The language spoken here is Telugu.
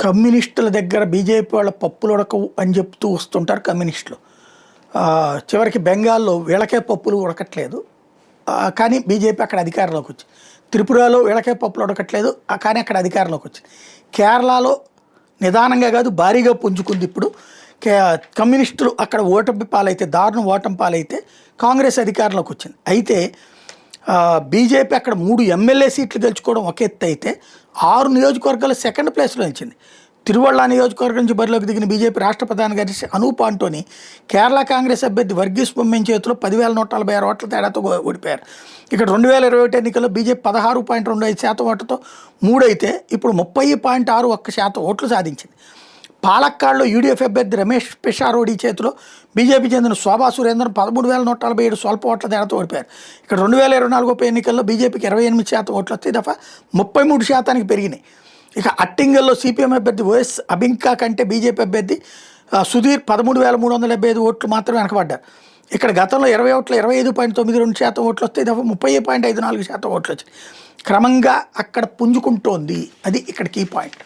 కమ్యూనిస్టుల దగ్గర బీజేపీ వాళ్ళ పప్పులు ఉడకవు అని చెప్తూ వస్తుంటారు కమ్యూనిస్టులు. చివరికి బెంగాల్లో వీళ్ళకే పప్పులు ఉడకట్లేదు, కానీ బీజేపీ అక్కడ అధికారంలోకి వచ్చింది. త్రిపురలో వీళ్ళకే పప్పులు ఉడకట్లేదు, కానీ అక్కడ అధికారంలోకి వచ్చింది. కేరళలో నిదానంగా కాదు భారీగా పుంజుకుంది. ఇప్పుడు కమ్యూనిస్టులు అక్కడ ఓటమి పాలైతే, దారుణం ఓటమి పాలైతే కాంగ్రెస్ అధికారంలోకి వచ్చింది. అయితే బీజేపీ అక్కడ 3 ఎమ్మెల్యే సీట్లు గెలుచుకోవడం ఒక ఎత్తు అయితే 6 నియోజకవర్గాలు సెకండ్ ప్లేస్లో నిలిచింది. తిరువళ్ళ నియోజకవర్గం నుంచి బరిలోకి దిగిన బీజేపీ రాష్ట్ర ప్రధాన కార్యదర్శి అనూప్ ఆంటోనీ కేరళ కాంగ్రెస్ అభ్యర్థి వర్గీస్ బొమ్మెన్ చేతిలో 10,146 ఓట్ల తేడాతో ఓడిపోయారు. ఇక్కడ 2021 ఎన్నికల్లో బీజేపీ 16.25% ఓట్లతో 3 అయితే ఇప్పుడు 30.61% ఓట్లు సాధించింది. పాలక్కాడ్లో యూడీఎఫ్ అభ్యర్థి రమేష్ పిషారోడి చేతిలో బీజేపీ చెందిన శోభా సురేంద్రన్ 13,147 స్వల్ప ఓట్ల తేడాతో ఓడిపోయారు. ఇక్కడ 2024 ఉప ఎన్నికల్లో బీజేపీకి 28% ఓట్లు వస్తే దఫా 33% పెరిగినాయి. ఇక అట్టింగల్లో సిపిఎం అభ్యర్థి వైఎస్ అబింకా కంటే బీజేపీ అభ్యర్థి సుధీర్ 13,375 ఓట్లు మాత్రమే వెనకబడ్డారు. ఇక్కడ గతంలో 20 ఓట్లు 25.92% ఓట్లు వస్తే దఫా 30.54% ఓట్లు వచ్చాయి. క్రమంగా అక్కడ పుంజుకుంటోంది. అది ఇక్కడ కీ పాయింట్.